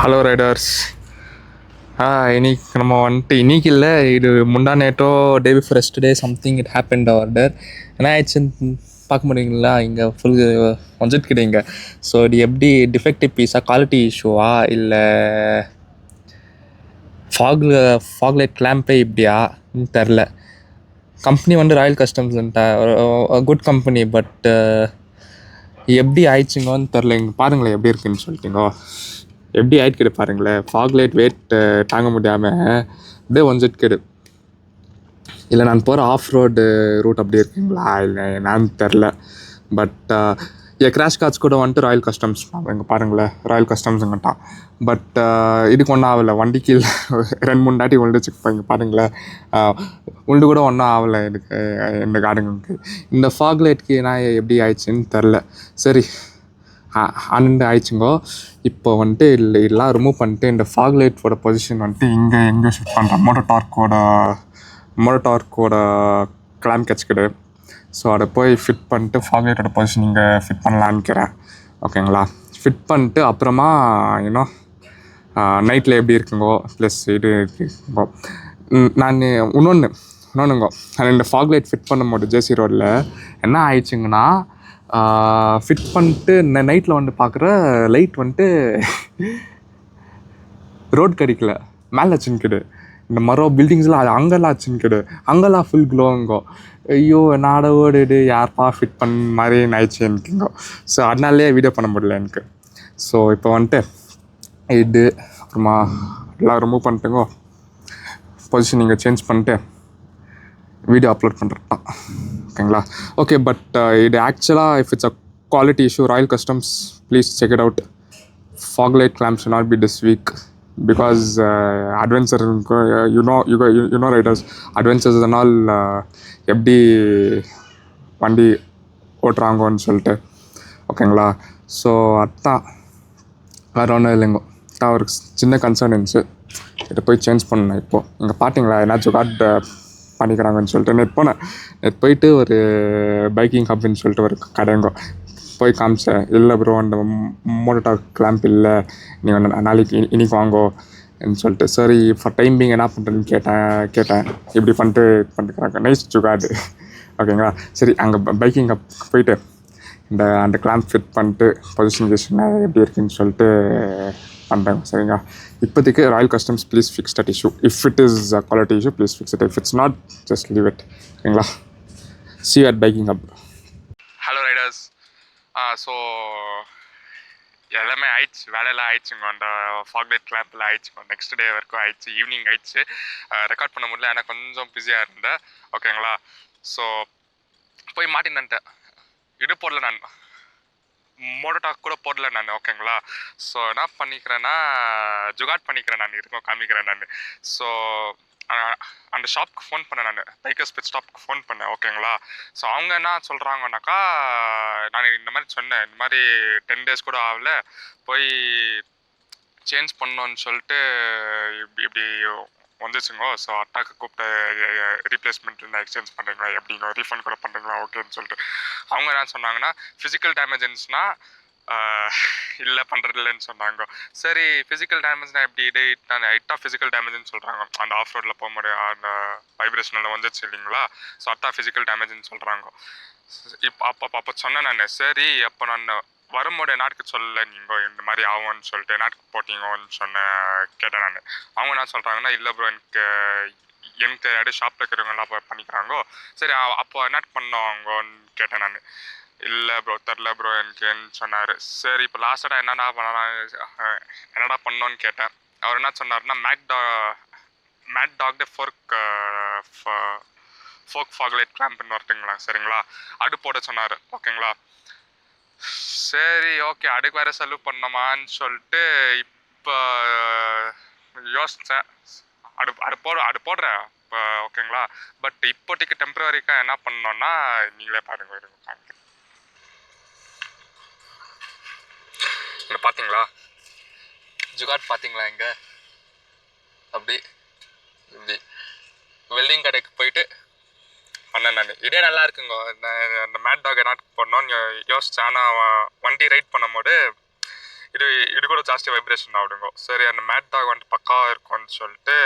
Hello Riders. இன்னைக்கு நம்ம வந்துட்டு இன்னைக்கு இல்லை, இது முந்தா நேற்றோ day before yesterday something it happen order. என்ன ஆயிடுச்சுன்னு பார்க்க முடியுங்களா? இங்கே ஃபுல் வந்துட்டு கிடைங்க. ஸோ இது எப்படி டிஃபெக்டிவ் பீஸா, குவாலிட்டி இஷ்யூவா, இல்லை ஃபாக்லைட் கிளாம்பே இப்படியா தெரில. கம்பெனி வந்து ராயல் கஸ்டம்ஸ்ன்ட்டா குட் கம்பெனி, பட் எப்படி ஆயிடுச்சுங்கன்னு தெரில. இங்கே பாருங்களேன் எப்படி இருக்குன்னு சொல்லிட்டீங்கோ. எப்படி ஆயிட்டு பாருங்களேன். ஃபாக்லைட் வெயிட் தாங்க முடியாமல் அப்படியே வந்துட்டு. இல்லை நான் போகிற ஆஃப் ரோடு ரூட் அப்படி இருக்குங்களா இல்லை என்னன்னு தெரில. பட் என் கிராஷ் கார்ட்ஸ் கூட வந்துட்டு ராயல் கஸ்டம்ஸ் இங்கே பாருங்களேன், ராயல் கஸ்டம்ஸுங்கட்டான். பட் இதுக்கு ஒன்றும் ஆகலை. வண்டிக்கு 2-3 தாட்டி விழுந்துச்சு. இப்போ இங்கே பாருங்களேன், உண்டு கூட ஒன்றும் ஆகலை எனக்கு இந்த கார்டுங்களுக்கு. இந்த ஃபாக்லைட்க்கு நான் எப்படி ஆயிடுச்சுன்னு தெரில. சரி, அண்டு ஆயிடுச்சுங்கோ. இப்போ வந்துட்டு எல்லாம் ரிமூவ் பண்ணிட்டு இந்த ஃபாக்லைட்டோட பொசிஷன் வந்துட்டு எங்கே ஷிஃப்ட் பண்ணுறேன். மோட்டோடார்க்கோட கிளாம்ப் கிடச்சிக்கிடு. ஸோ அதை போய் ஃபிட் பண்ணிட்டு ஃபாக்லைட்டோட பொசிஷன் இங்கே ஃபிட் பண்ணலான்னுக்கிறேன். ஓகேங்களா? ஃபிட் பண்ணிட்டு அப்புறமா இன்னும் நைட்டில் எப்படி இருக்குங்கோ ப்ளஸ் இது இருக்குங்கோ. நான் இன்னொன்றுங்கோ, நான் இந்த ஃபாக்லைட் ஃபிட் பண்ணும்போது ஜேசி ரோடில் என்ன ஆயிடுச்சுங்கன்னா, ஃபிட் பண்ணிட்டு நைட்டில் வந்து பார்க்குற லைட் வந்துட்டு ரோட் கிடைக்கல, மேலே சின்கிடு. இந்த மரம் பில்டிங்ஸ்லாம் அங்கெல்லாம் சின்கிடு, அங்கெல்லாம் ஃபுல் க்ளோங்கோ. ஐயோ என்னோட ஓடிடு யார்ப்பா ஃபிட் பண்ண மாதிரி ஆயிடுச்சு எனக்குங்கோ. ஸோ அதனாலே வீடியோ பண்ண முடியல எனக்கு. ஸோ இப்போ வந்துட்டு இது அப்புறமா எல்லாம் ரிமூவ் பண்ணிட்டுங்கோ, பொசிஷன் நீங்கள் சேஞ்ச் பண்ணிட்டு வீடியோ அப்லோட் பண்ணுறேன். ஓகேங்களா? ஓகே, பட் இது ஆக்சுவலாக if it's a quality issue, Royal customs please check it out. Fog light clamps should not be this week because adventure you know Riders, adventures அதனால் எப்படி வண்டி ஓட்டுறாங்கன்னு சொல்லிட்டு. ஓகேங்களா? ஸோ அதான், வேறு ஒன்றும் இல்லைங்கோ. தான் ஒரு சின்ன கன்சர்ன் இருந்துச்சு, இதை போய் சேஞ்ச் பண்ணேன். இப்போது இங்கே பார்த்தீங்களா என்னாச்சும் பண்ணிக்கிறாங்கன்னு சொல்லிட்டு நேற்று போயிட்டு ஒரு பைக்கிங் ஹப்னு சொல்லிட்டு ஒரு கடைங்கோ போய் காமிச்சேன். இல்லை ப்ரோ, அந்த மோட்டோடார்க் கிளாம்ப் இல்லை, நீங்கள் நாளைக்கு இன்னைக்கு வாங்கோன்னு சொல்லிட்டு. சரி ஃபார் டைம் பீங் என்ன பண்ணுறதுன்னு கேட்டேன். இப்படி பண்ணிட்டுக்கிறாங்க. நைஸ் ஜுகாடு. ஓகேங்களா? சரி, அங்கே பைக்கிங் ஹப் போயிட்டு அந்த கிளாம்ப் ஃபிட் பண்ணிட்டு பொசிஷன் எப்படி இருக்குன்னு சொல்லிட்டு பண்ணுறேன். சரிங்களா? இப்போதைக்கு Royal customs please fix that issue. If it is a quality issue please fix it. If it's not just leave it. ஓகேங்களா? see you at biking hub. Hello Riders. So எல்லாமே ஆயிடுச்சு, வேலையெல்லாம் ஆயிடுச்சுங்க. அந்த ஃபாக்லைட் கிளாம்ப்லாம் ஆயிடுச்சுங்க. நெக்ஸ்ட் டே வரைக்கும் ஆயிடுச்சு, evening ஆயிடுச்சு. ரெக்கார்ட் பண்ண முடியல, ஏன்னா கொஞ்சம் பிஸியாக இருந்தேன். ஓகேங்களா? ஸோ போய் மாட்டினேன்ட்டேன். இது போடல, நான் மோட்டோடார்க் கூட போடல நான். ஓகேங்களா? ஸோ என்ன பண்ணிக்கிறேன்னா, ஜுகாட் பண்ணிக்கிறேன் நான். இருக்கும் காமிக்கிறேன் நான். ஸோ அந்த ஷாப்புக்கு ஃபோன் பண்ணேன் நான், பைக்கர்ஸ் பிட் ஸ்டாப்புக்கு ஃபோன் பண்ணேன். ஓகேங்களா? ஸோ அவங்க என்ன சொல்கிறாங்கன்னாக்கா, நான் இந்த மாதிரி சொன்னேன், இந்த மாதிரி 10 days கூட ஆகல, போய் சேஞ்ச் பண்ணோன்னு சொல்லிட்டு இப்படி வந்துச்சுங்கோ. ஸோ அட்டாக்கு கூப்பிட்டு ரீப்ளேஸ்மெண்ட் இருந்தால் எக்ஸ்சேஞ்ச் பண்ணுறீங்களா, எப்படிங்க ரீஃபண்ட் கூட பண்ணுறீங்களா ஓகேன்னு சொல்லிட்டு. அவங்க என்ன சொன்னாங்கன்னா, ஃபிசிக்கல் டேமேஜ் இருந்துச்சுன்னா இல்லை பண்ணுறது இல்லைன்னு சொன்னாங்க. சரி, ஃபிசிக்கல் டேமேஜ்னால் எப்படி இட்டா ஃபிசிக்கல் டேமேஜ்னு சொல்கிறாங்க. அந்த ஆஃப் ரோடில் போகும்போது அந்த வைப்ரேஷனில் வந்துச்சு இல்லைங்களா? ஸோ அட்டா ஃபிசிக்கல் டேமேஜ்னு சொல்கிறாங்க. அப்போ சொன்னேன் நான். சரி, அப்போ நான் வரும்போது நாட்டுக்கு சொல்லலை நீங்கள் இந்த மாதிரி ஆகும்னு சொல்லிட்டு நாட்டுக்கு போட்டிங்கன்னு கேட்டேன் நான். அவங்க என்ன சொல்கிறாங்கன்னா, இல்லை ப்ரோ, எனக்கு தெரியாது, ஷாப்பில் இருக்கிறவங்கலாம் பண்ணிக்கிறாங்கோ. சரி, அப்போ நாட்டுக்கு பண்ணவங்கன்னு கேட்டேன் நான். இல்லை ப்ரோ, தெரில ப்ரோ எனக்குன்னு சொன்னார். சரி, இப்போ லாஸ்ட்டாக என்னடா பண்ணோன்னு கேட்டேன். அவர் என்ன சொன்னார்னா, மேட் டாக்டே ஃபோக் ஃபாக்லைட் கிளாம்ப்னு வரட்டுங்களா? சரிங்களா? அது போட சொன்னார். ஓகேங்களா? சரி, ஓகே, அதுக்கு வேறு செலவு பண்ணோமான்னு சொல்லிட்டு இப்போ யோசித்தேன். அது போடுறேன் இப்போ. ஓகேங்களா? பட் இப்போதைக்கு டெம்பரரிக்காக என்ன பண்ணோன்னா, நீங்களே பாருங்க. இங்கே பார்த்தீங்களா ஜுகாட்? பார்த்தீங்களா இங்கே அப்படி இப்படி வெல்டிங் கடைக்கு போயிட்டு பண்ணேன் நான். இதே நல்லா இருக்குங்க. அந்த மேட் டாக் நாட்டுக்கு போடணும்னு யோசித்தேன். ஆனால் வண்டி ரைட் பண்ணும்போது இது இது கூட ஜாஸ்தி வைப்ரேஷன் ஆகிடுங்க. சரி அந்த மேட் டாக் வந்துட்டு பக்காவாக இருக்கும்னு சொல்லிட்டு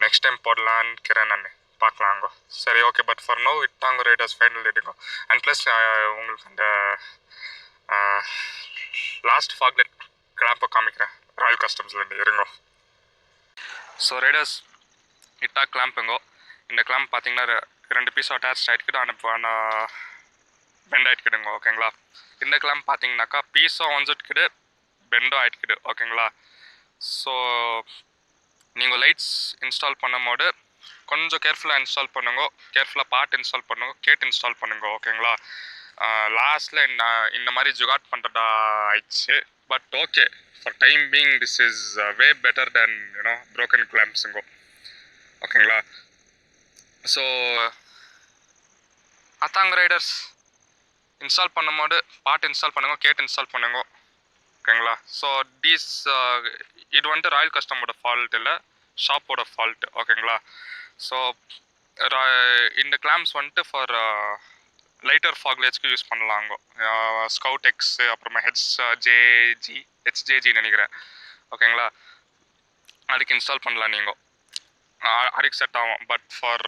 நெக்ஸ்ட் டைம் போடலான்னு இருக்கிறேன் நான். பார்க்கலாங்க. சரி ஓகே, பட் ஃபார் நோ இட்டாங்க ரைடர்ஸ் ஃபைனல் எடுங்க. அண்ட் ப்ளஸ் உங்களுக்கு அந்த லாஸ்ட் ஃபாக்லெட் கிளாம்பை காமிக்கிறேன் ராயல் கஸ்டம்ஸ்லேருந்து இருங்கோ. ஸோ ரைடர்ஸ் இட்டா கிளாம்புங்கோ. இந்த கிளாம்ப் பார்த்தீங்கன்னா 2 பீஸ் அட்டாச் ஆகிட்டுக்கிட்டு ஆனால் பெண்ட் ஆகிட்டுக்கிடுங்க. ஓகேங்களா. இந்த கிளாம்ப் பார்த்தீங்கன்னாக்கா பீஸும் வந்துட்டுக்கிடு பெண்டும் ஆகிட்டுக்கிடு. ஓகேங்களா. ஸோ நீங்கள் லைட்ஸ் இன்ஸ்டால் பண்ணும் போது கொஞ்சம் கேர்ஃபுல்லாக இன்ஸ்டால் பண்ணுங்க. கேர்ஃபுல்லாக பார்ட் இன்ஸ்டால் பண்ணுங்க, கேட் இன்ஸ்டால் பண்ணுங்க. ஓகேங்களா. லாஸ்ட்டில் இந்த மாதிரி ஜுகாட் பண்ணுறதா ஆயிடுச்சு. But okay, for time being this is way better than broken கிளாம்ப்ஸுங்கோ. ஓகேங்களா. ஸோ அத்தாங்க ரைடர்ஸ் இன்ஸ்டால் பண்ணும்போது பார்ட் இன்ஸ்டால் பண்ணுங்க, கேட் இன்ஸ்டால் பண்ணுங்க. ஓகேங்களா. ஸோ இது வந்துட்டு ராயல் கஸ்டமோட ஃபால்ட் இல்லை, ஷாப்போட ஃபால்ட். ஓகேங்களா. ஸோ இந்த கிளாம்ப்ஸ் வந்துட்டு ஃபார் லைட்டர் ஃபாக்லேட்ஸ்க்கு யூஸ் பண்ணலாங்க. ஸ்கவுட் எக்ஸ் அப்புறமா ஹெச்ஜேஜி நினைக்கிறேன். ஓகேங்களா. அதுக்கு இன்ஸ்டால் பண்ணலாம் நீங்கள், அதுக்கு செட் ஆகும். பட் ஃபார்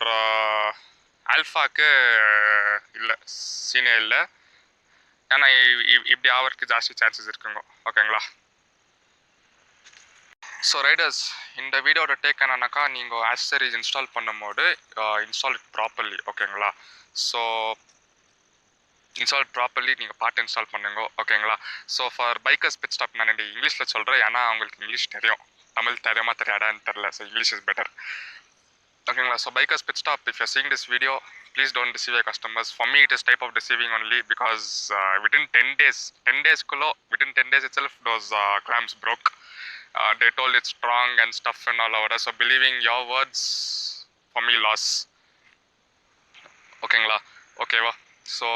ஆல்ஃபாக்கு இல்லை, சீனே இல்லை. ஏன்னா இப்படி ஆகிறதுக்கு ஜாஸ்தி சான்சஸ் இருக்குங்க. ஓகேங்களா. ஸோ ரைடர்ஸ் இந்த வீடியோட டேக் என்னன்னாக்கா, நீங்கள் ஆக்சசரிஸ் இன்ஸ்டால் பண்ணும்போது இன்ஸ்டால் இட் ப்ராப்பர்லி. ஓகேங்களா. ஸோ இன்ஸ்டால் ப்ராப்பர்லி நீங்கள் பார்ட் இன்ஸ்டால் பண்ணுங்க. ஓகேங்களா. So for bikers pit stop நான் இங்கிலீஷில் சொல்கிறேன், ஏன்னா அவங்களுக்கு இங்கிலீஷ் தெரியும், தமிழ் தெரியுமா தெரியாதான்னு தெரில. So English is better. ஓகேங்களா. So bikers pit stop, if you're seeing this video, please don't deceive your customers. For me it is type of deceiving only because within 10 days itself those clamps broke. They told it's strong and stuff and all over. So believing your words, for me loss. ஓகேங்களா. ஓகேவா. So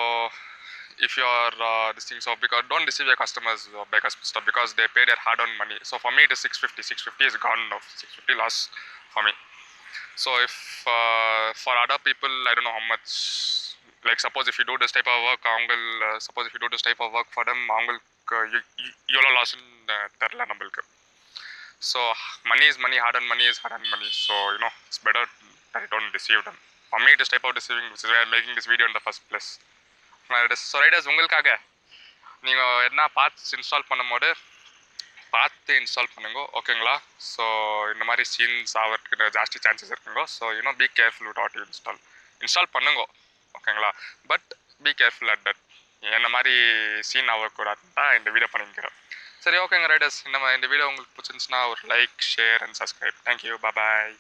if you are this thing, so because don't deceive your customers bikers stuff, because they pay their hard earned money. So for me it is 650 is gone now, 650 loss for me. So if for other people I don't know how much, like suppose if you do this type of work for them, you'll loss in terla nabalku. So money is money, hard earned money is hard earned money. So it's better that you don't deceive them. For me it is type of deceiving, which is why I'm making this video in the first place. So Riders உங்களுக்காக நீங்கள் என்ன parts install பண்ணும்போது பார்த்து install பண்ணுங்க. ஓகேங்களா. So இந்த மாதிரி scenes ஆகிறதுக்கு ஜாஸ்தி சான்சஸ் இருக்குங்க. So be careful with what you install பண்ணுங்க. ஓகேங்களா. But be careful at that. என்ன மாதிரி சீன் ஆகக்கூடாதுன்னு தான் இந்த வீடியோ பண்ணிக்கிறேன். சரி ஓகேங்க ரைடர்ஸ், இந்த வீடியோ உங்களுக்கு பிடிச்சிருந்துச்சுன்னா ஒரு like, share and subscribe. Thank you, bye.